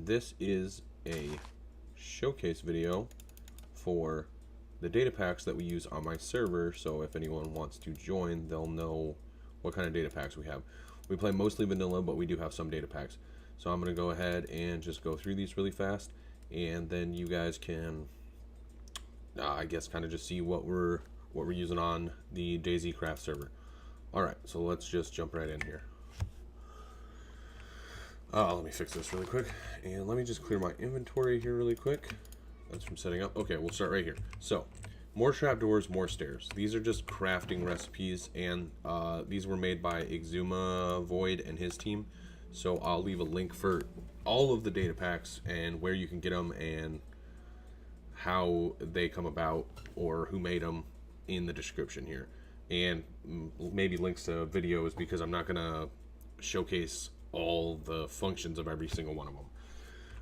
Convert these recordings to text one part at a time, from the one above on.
this is a showcase video for the data packs that we use on my server, so if anyone wants to join, they'll know what kind of data packs we have. We play mostly vanilla, but we do have some data packs. So I'm going to go ahead and just go through these really fast, and then you guys can, I guess, kind of just see what we're using on the DayZcraft server. Alright, so let's just jump right in here. Let me fix this really quick, and let me just clear my inventory here really quick. That's from setting up. Okay, we'll start right here. So, more trapdoors, more stairs. These are just crafting recipes, and these were made by Xisumavoid and his team. So I'll leave a link for all of the data packs and where you can get them and how they come about or who made them in the description here. And maybe links to videos, because I'm not going to showcase all the functions of every single one of them.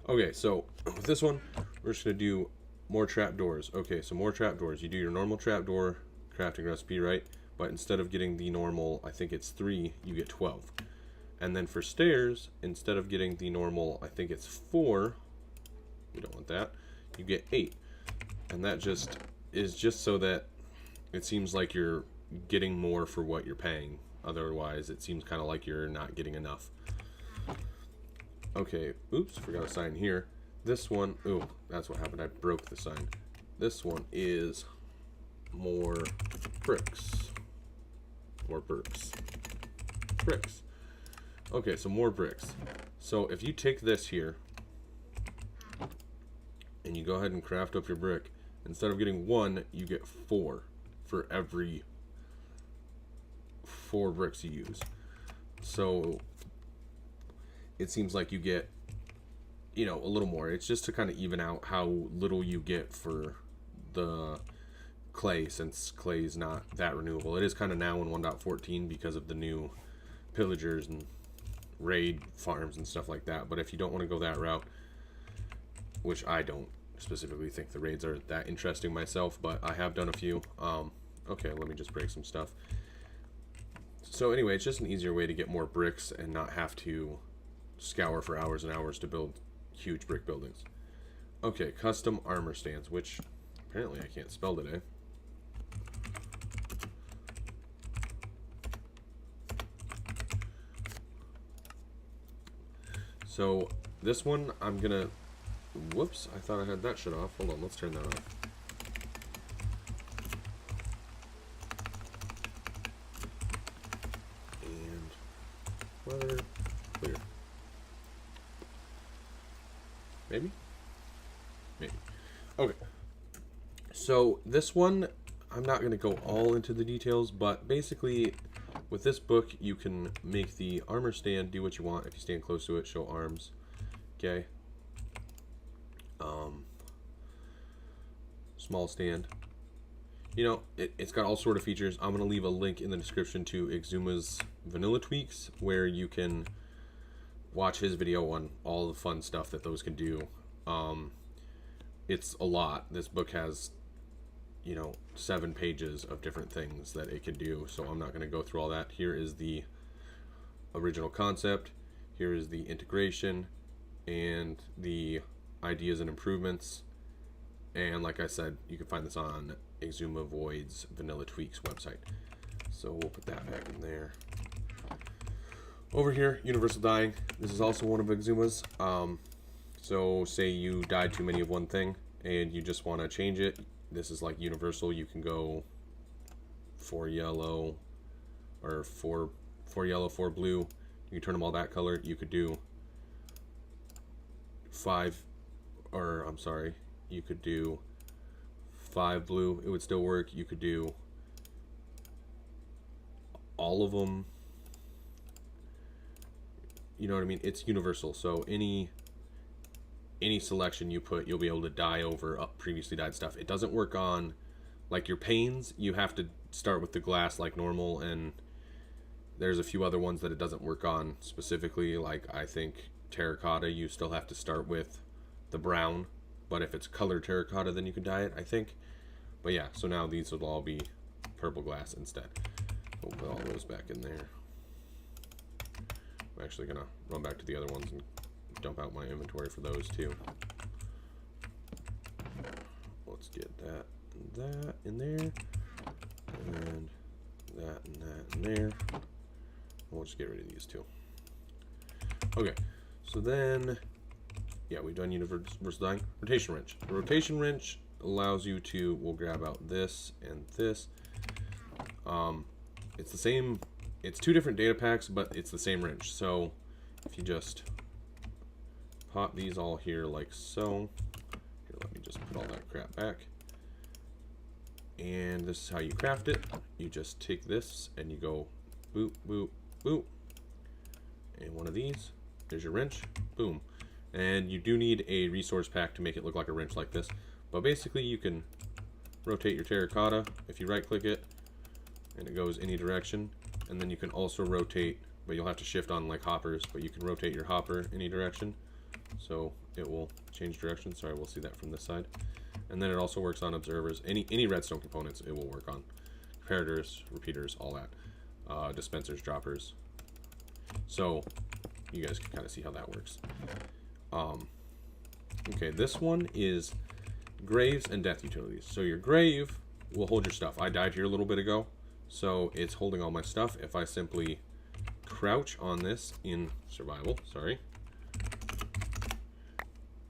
Okay, so with this one, we're just going to do more trapdoors. Okay, so more trapdoors. You do your normal trapdoor crafting recipe, right? But instead of getting the normal, I think it's 3, you get 12. And then for stairs, instead of getting the normal, I think it's 4, we don't want that, you get 8. And that just is just so that it seems like you're getting more for what you're paying. Otherwise, it seems kind of like you're not getting enough. Okay, oops, forgot a sign here. This one, oh, that's what happened, I broke the sign. This one is more bricks. More bricks. Bricks. Okay, so more bricks. So if you take this here and you go ahead and craft up your brick, instead of getting 1, you get 4 for every 4 bricks you use. So it seems like you get, you know, a little more. It's just to kind of even out how little you get for the clay, since clay is not that renewable. It is kind of now in 1.14 because of the new pillagers and raid farms and stuff like that. But if you don't want to go that route, which I don't specifically think the raids are that interesting myself, but I have done a few. Okay, let me just break some stuff. So anyway, it's just an easier way to get more bricks and not have to scour for hours and hours to build huge brick buildings. Okay, custom armor stands, which apparently I can't spell today. So this one I'm gonna, whoops, I thought I had that shut off. Hold on, let's turn that off. And weather clear. Maybe? Maybe. Okay. So this one, I'm not gonna go all into the details, but basically with this book, you can make the armor stand do what you want. If you stand close to it, show arms. Okay. Small stand. You know, it's got all sort of features. I'm going to leave a link in the description to Xisumavoid's Vanilla Tweaks, where you can watch his video on all the fun stuff that those can do. It's a lot. This book has, you know, 7 pages of different things that it can do, so I'm not going to go through all that. Here is the original concept, here is the integration, and the ideas and improvements. And like I said, you can find this on Xisumavoid's Vanilla Tweaks website. So we'll put that back in there. Over here, universal dying. This is also one of Xisuma's. So say you died too many of one thing and you just want to change it. This is like universal. You can go 4 yellow or 4 yellow, 4 blue. You can turn them all that color. You could do 5, or I'm sorry, you could do 5 blue. It would still work. You could do all of them. You know what I mean? It's universal. So any selection you put, you'll be able to dye over previously dyed stuff. It doesn't work on like your panes. You have to start with the glass like normal, and there's a few other ones that it doesn't work on specifically, like I think terracotta, you still have to start with the brown, but if it's colored terracotta, then you can dye it, I think. But yeah, so now these will all be purple glass instead. We'll put all those back in there. I'm actually gonna run back to the other ones and dump out my inventory for those too. Let's get that in there, and that in there. We'll just get rid of these two. Okay, so then, yeah, we've done universal design. Rotation wrench. The rotation wrench allows you to, we'll grab out this and this. It's the same, it's two different data packs, but it's the same wrench. So if you just pop these all here like so, here, let me just put all that crap back. And this is how you craft it. You just take this and you go boop, boop, boop. And one of these, there's your wrench, boom. And you do need a resource pack to make it look like a wrench like this. But basically you can rotate your terracotta if you right click it and it goes any direction. And then you can also rotate, but you'll have to shift on like hoppers, but you can rotate your hopper any direction. So it will change direction. Sorry, we'll see that from this side. And then it also works on observers. Any redstone components it will work on. Comparators, repeaters, all that. Dispensers, droppers. So you guys can kind of see how that works. Okay, this one is graves and death utilities. So your grave will hold your stuff. I died here a little bit ago, so it's holding all my stuff. If I simply crouch on this in survival, sorry,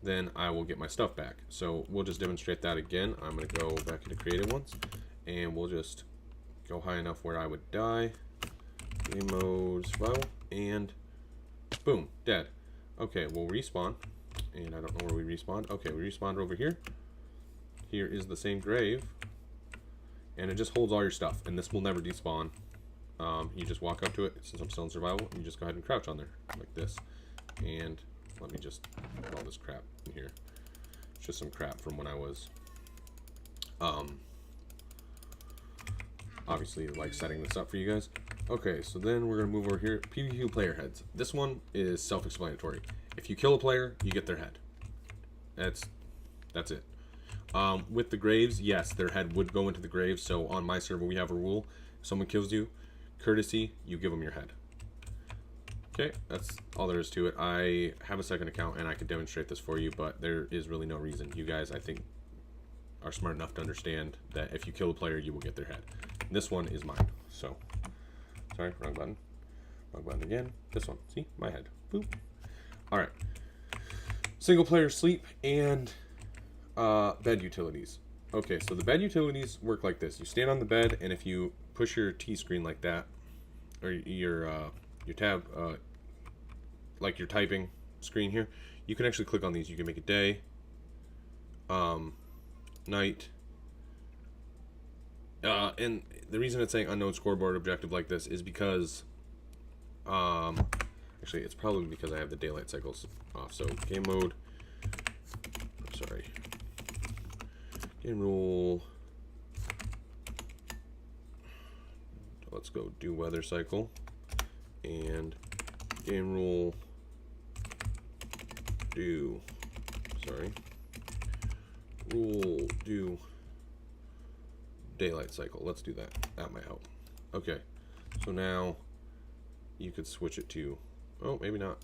then I will get my stuff back. So we'll just demonstrate that again. I'm going to go back into creative ones, and we'll just go high enough where I would die. Game mode, survival, and boom, dead. Okay, we'll respawn, and I don't know where we respawned. Okay, we respawned over here. Here is the same grave, and it just holds all your stuff, and this will never despawn. You just walk up to it, since I'm still in survival, and you just go ahead and crouch on there, like this. And let me just put all this crap in here. It's just some crap from when I was, obviously, like, setting this up for you guys. Okay, so then we're going to move over here. PvP player heads. This one is self-explanatory. If you kill a player, you get their head. That's it. With the graves, yes, their head would go into the grave. So on my server, we have a rule. If someone kills you, courtesy, you give them your head. Okay, that's all there is to it. I have a second account, and I could demonstrate this for you, but there is really no reason. You guys, I think, are smart enough to understand that if you kill a player, you will get their head. This one is mine, so... Sorry, wrong button. Wrong button again. This one. See? My head. Boop. Alright. Single player sleep and bed utilities. Okay, so the bed utilities work like this. You stand on the bed, and if you push your T screen like that, or your tab, like your typing screen here, you can actually click on these. You can make it day, night, and the reason it's saying unknown scoreboard objective like this is because, actually, it's probably because I have the daylight cycles off. So game mode, sorry, game rule, let's go do weather cycle, and game rule, do, sorry, rule, do, daylight cycle. Let's do that. That might help. Okay, so now you could switch it to, oh, maybe not.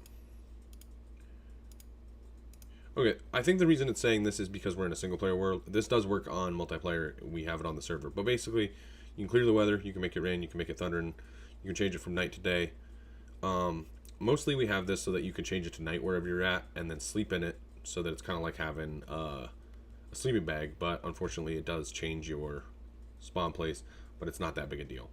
Okay, I think the reason it's saying this is because we're in a single player world. This does work on multiplayer. We have it on the server, but basically you can clear the weather, you can make it rain, you can make it thunder, and you can change it from night to day. Mostly we have this so that you can change it to night wherever you're at, and then sleep in it, so that it's kind of like having a sleeping bag. But unfortunately it does change your spawn place, but it's not that big a deal.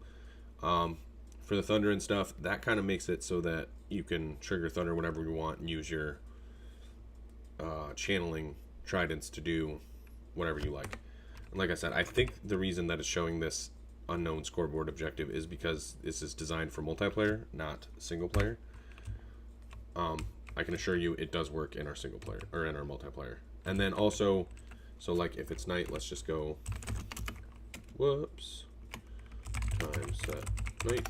For the thunder and stuff, that kind of makes it so that you can trigger thunder whenever you want and use your channeling tridents to do whatever you like. And like I said, I think the reason that it's showing this unknown scoreboard objective is because this is designed for multiplayer, not single player. I can assure you it does work in our single player, or in our multiplayer. And then also, so like if it's night, let's just go, whoops, time set night.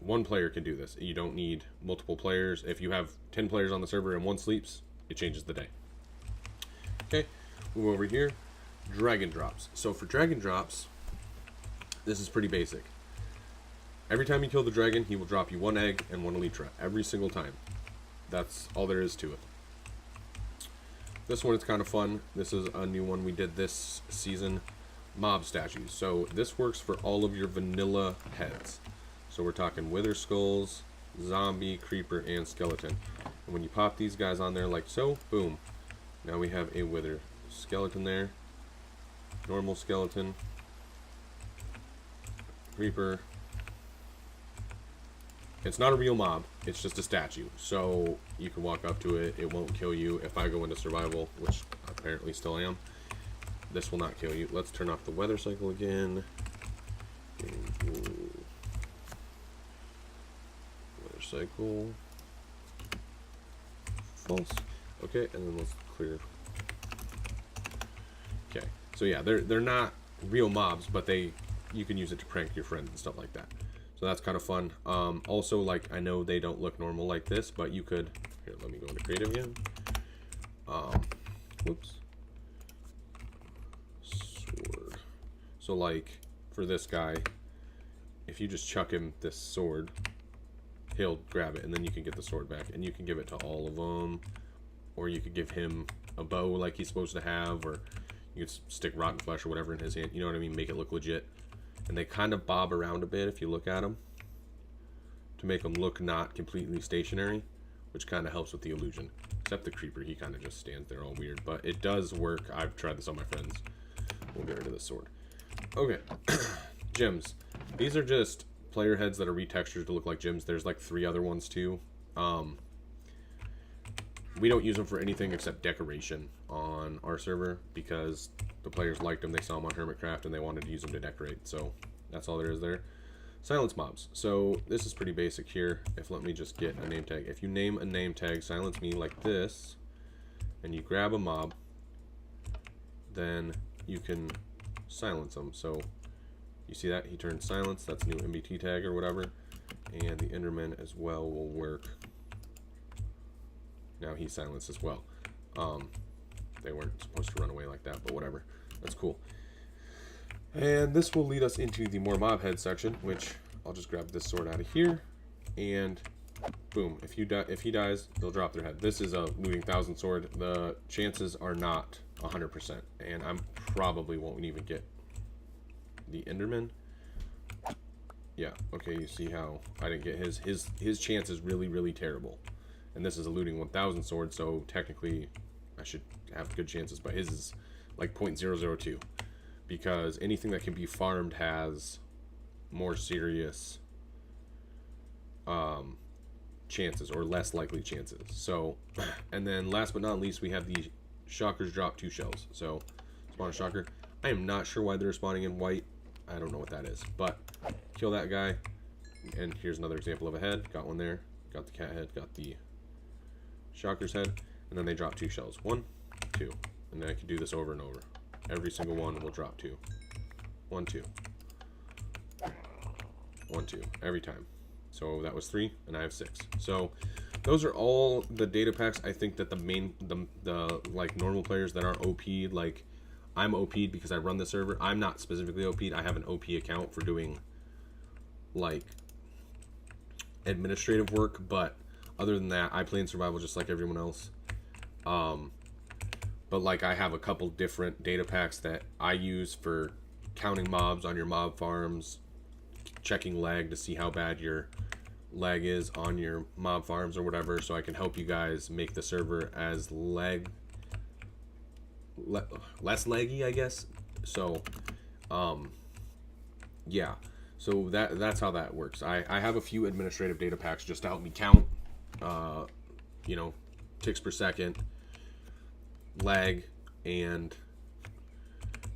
One player can do this. You don't need multiple players. If you have 10 players on the server and one sleeps, it changes the day. Okay, move over here. Dragon drops. So for dragon drops, this is pretty basic. Every time you kill the dragon, he will drop you one egg and one elytra every single time. that's all there is to it. This one is kind of fun. This is a new one we did this season. Mob statues. So this works for all of your vanilla heads. So we're talking wither skulls, zombie, creeper, and skeleton. And when you pop these guys on there like so, boom. Now we have a wither skeleton there. Normal skeleton. Creeper. It's not a real mob, it's just a statue. So you can walk up to it, it won't kill you. If I go into survival, which apparently still am, this will not kill you. Let's turn off the weather cycle again. Weather cycle. False. Okay, and then let's clear. Okay, so yeah, they're not real mobs, but you can use it to prank your friends and stuff like that. So that's kind of fun. Also, like, I know they don't look normal like this, but you could... Here, let me go into creative again. Whoops. Sword. So, like, for this guy, if you just chuck him this sword, he'll grab it, and then you can get the sword back. And you can give it to all of them, or you could give him a bow like he's supposed to have, or you could stick rotten flesh or whatever in his hand. You know what I mean? Make it look legit. And they kind of bob around a bit if you look at them, to make them look not completely stationary, which kind of helps with the illusion. Except the creeper, he kind of just stands there all weird, but it does work. I've tried this on my friends. We'll get rid of this sword. Okay, gems. These are just player heads that are retextured to look like gems. There's like 3 other ones too. We don't use them for anything except decoration on our server, because the players liked them. They saw them on Hermitcraft and they wanted to use them to decorate. So that's all there is there. Silence mobs. So this is pretty basic here. Let me just get a name tag. If you name a name tag, silence me like this, and you grab a mob, then you can silence them. So you see that? He turned silence. That's a new MBT tag or whatever. And the Enderman as well will work. Now he's silenced as well. They weren't supposed to run away like that, but whatever. That's cool. And this will lead us into the more mob head section, which I'll just grab this sword out of here, and boom. If he dies, they'll drop their head. This is a looting 1,000 sword. The chances are not 100%, and I probably won't even get the Enderman. Yeah. Okay. You see how I didn't get his? His chance is really, really terrible. And this is a looting 1,000 sword, so technically I should have good chances, but his is like 0.002, because anything that can be farmed has more serious chances, or less likely chances. So, and then last but not least, we have the Shulkers drop 2 shells. So, spawn a Shulker. I am not sure why they're spawning in white. I don't know what that is, but kill that guy. And here's another example of a head. Got one there. Got the cat head. Got the Shulker's head, and then they drop 2 shells. 1, 2, and then I can do this over and over. Every single one will drop 2. 1, 2. 1, 2 every time. So that was 3, and I have 6. So those are all the data packs. I think that the like normal players that aren't OP'd, like I'm OP'd because I run the server. I'm not specifically OP'd. I have an OP account for doing like administrative work, but other than that, I play in survival just like everyone else. But like I have a couple different data packs that I use for counting mobs on your mob farms, checking lag to see how bad your lag is on your mob farms or whatever, so I can help you guys make the server as less laggy, I guess. So yeah, so that's how that works. I have a few administrative data packs just to help me count you know, ticks per second, lag, and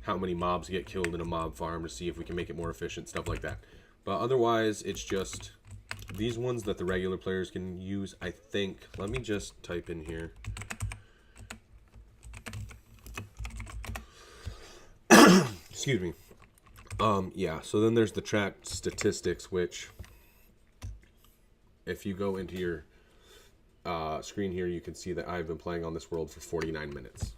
how many mobs get killed in a mob farm to see if we can make it more efficient, stuff like that. But otherwise, it's just these ones that the regular players can use, I think. Let me just type in here. Excuse me. Yeah, so then there's the track statistics, which if you go into your screen here, you can see that I've been playing on this world for 49 minutes.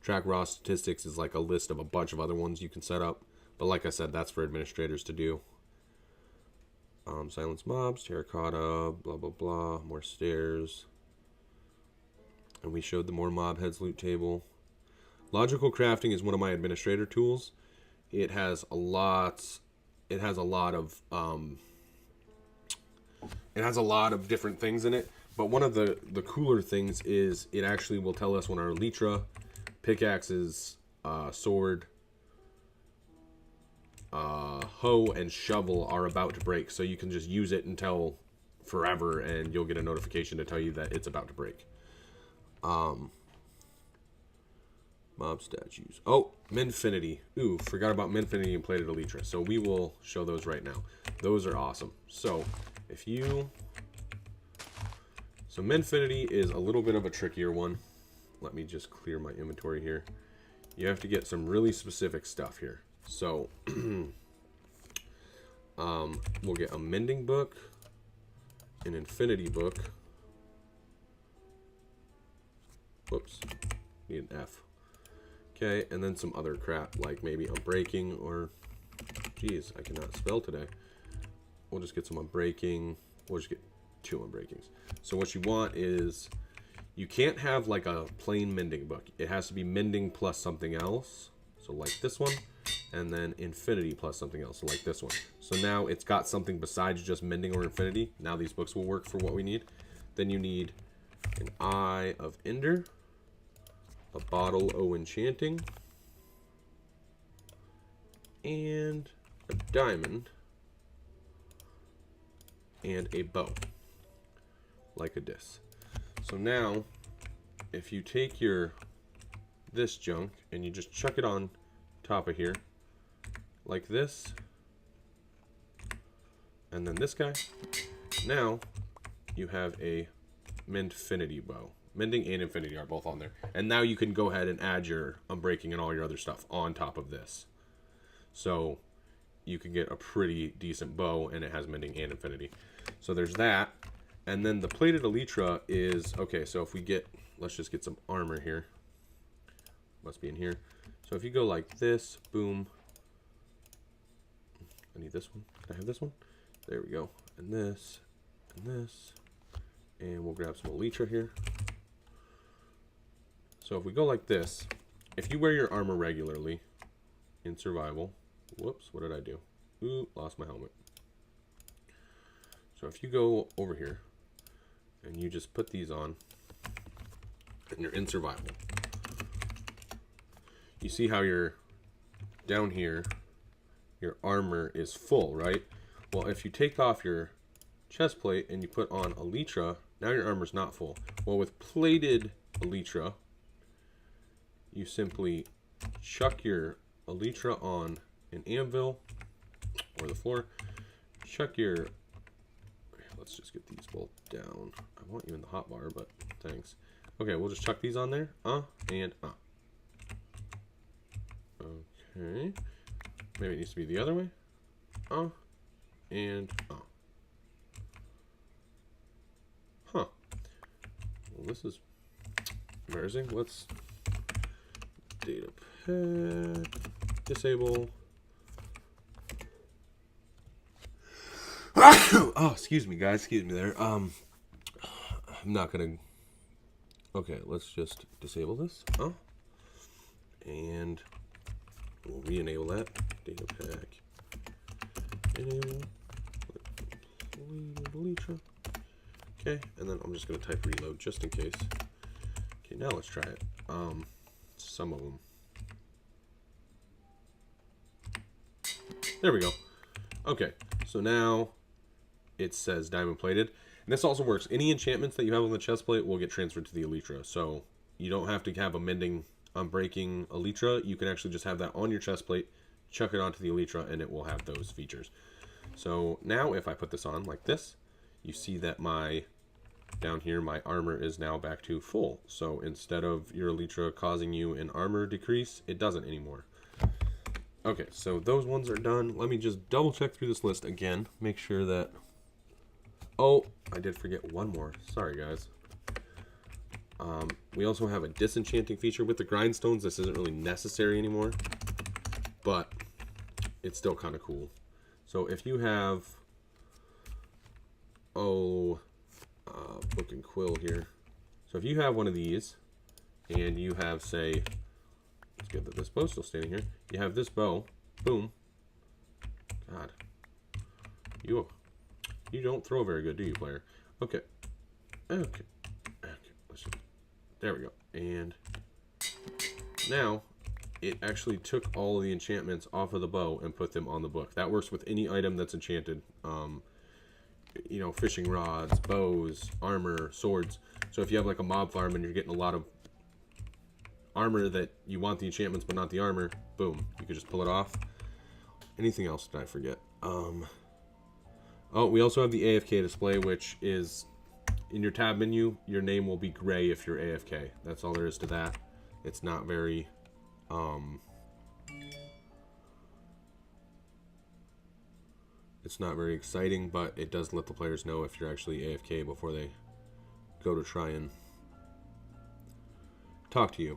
Track raw statistics is like a list of a bunch of other ones you can set up, but like I said, that's for administrators to do. Silence mobs, terracotta, blah, blah, blah, more stairs. And we showed the more mob heads loot table. Logical crafting is one of my administrator tools. It has a lot of different things in it. But one of the cooler things is it actually will tell us when our elytra, pickaxes, sword, hoe, and shovel are about to break. So you can just use it until forever and you'll get a notification to tell you that it's about to break. Mob statues. Oh, mendfinity. Ooh, forgot about mendfinity and plated elytra. So we will show those right now. Those are awesome. So if you... So mendfinity is a little bit of a trickier one. Let me just clear my inventory here. You have to get some really specific stuff here. So we'll get a mending book, an infinity book. Whoops, need an F. Okay, and then some other crap like maybe unbreaking or, geez, I cannot spell today. We'll just get some unbreaking. We'll just get 2 unbreakings. So what you want is, you can't have like a plain mending book. It has to be mending plus something else. So like this one, and then infinity plus something else, so like this one. So now it's got something besides just mending or infinity. Now these books will work for what we need. Then you need an Eye of Ender, a bottle of enchanting, and a diamond, and a bow, like a disc. So now, if you take this junk and you just chuck it on top of here, like this, and then this guy, now you have a mendfinity bow. Mending and infinity are both on there. And now you can go ahead and add your unbreaking and all your other stuff on top of this. So you can get a pretty decent bow, and it has mending and infinity. So there's that. And then the plated elytra is, okay, so if we get, let's just get some armor here. Must be in here. So if you go like this, boom. I need this one. Can I have this one? There we go. And this, and this. And we'll grab some elytra here. So if we go like this, if you wear your armor regularly in survival, whoops, what did I do? Ooh, lost my helmet. So if you go over here and you just put these on and you're in survival, you see how you're down here, your armor is full, right? Well, if you take off your chest plate and you put on elytra, now your armor's not full. Well, with plated elytra, you simply chuck your elytra on an anvil or the floor. Chuck your, let's just get these both down. I want you in the hotbar, but thanks. Okay, we'll just chuck these on there. And okay. Maybe it needs to be the other way. And Huh. Well, this is embarrassing. Let's data pad, disable. Oh, excuse me, guys. Excuse me there. I'm not gonna. Okay, let's just disable this. And we'll re-enable that. Data pack. Enable. Elytra. Okay, and then I'm just gonna type reload just in case. Okay, now let's try it. Some of them. There we go. Okay, so now it says diamond plated. And this also works. Any enchantments that you have on the chest plate will get transferred to the elytra. So you don't have to have a mending, unbreaking elytra. You can actually just have that on your chest plate, chuck it onto the elytra, and it will have those features. So now if I put this on like this, you see that down here, my armor is now back to full. So instead of your elytra causing you an armor decrease, it doesn't anymore. Okay, so those ones are done. Let me just double check through this list again. Make sure that... Oh, I did forget one more. Sorry, guys. We also have a disenchanting feature. With the grindstones, this isn't really necessary anymore. But it's still kind of cool. So if you have book and quill here. So if you have one of these, and you have, say, let's get this bow still standing here. You have this bow, boom. God, you don't throw very good, do you, player? Okay, okay. Listen. There we go. And now it actually took all of the enchantments off of the bow and put them on the book. That works with any item that's enchanted. You know, fishing rods, bows, armor, swords. So if you have like a mob farm and you're getting a lot of armor that you want the enchantments but not the armor, boom, you could just pull it off. Anything else did I forget? Oh, we also have the AFK display, which is in your tab menu. Your name will be gray if you're AFK. That's all there is to that. It's not very it's not very exciting, but it does let the players know if you're actually AFK before they go to try and talk to you.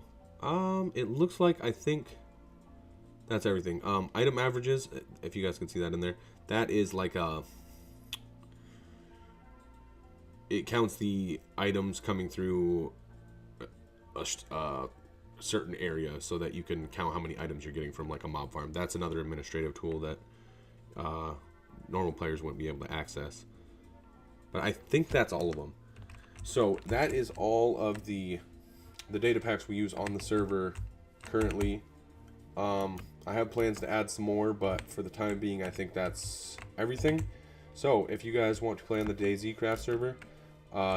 It looks like, I think that's everything. Item averages, if you guys can see that in there, that is like it counts the items coming through a certain area so that you can count how many items you're getting from like a mob farm. That's another administrative tool that normal players wouldn't be able to access. But I think that's all of them. So that is all of the data packs we use on the server currently. I have plans to add some more, but for the time being, I think that's everything. So if you guys want to play on the DayZcraft server,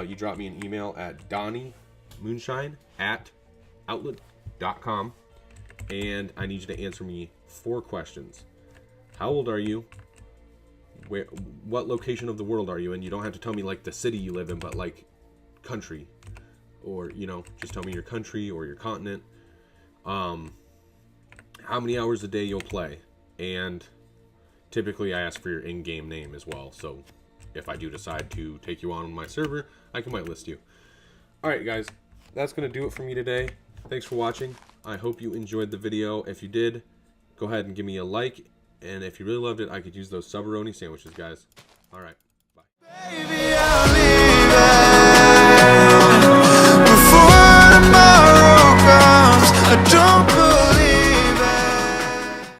you drop me an email at DonnyMoonshine@outlook.com, and I need you to answer me 4 questions. How old are you? What location of the world are you in? You don't have to tell me like the city you live in, but like country, or you know, just tell me your country or your continent. How many hours a day you'll play, and typically I ask for your in-game name as well, so if I do decide to take you on my server, I can whitelist you. Alright guys, that's going to do it for me today. Thanks for watching. I hope you enjoyed the video. If you did, go ahead and give me a like, and if you really loved it, I could use those Subaroni sandwiches, guys. Alright, bye. Baby.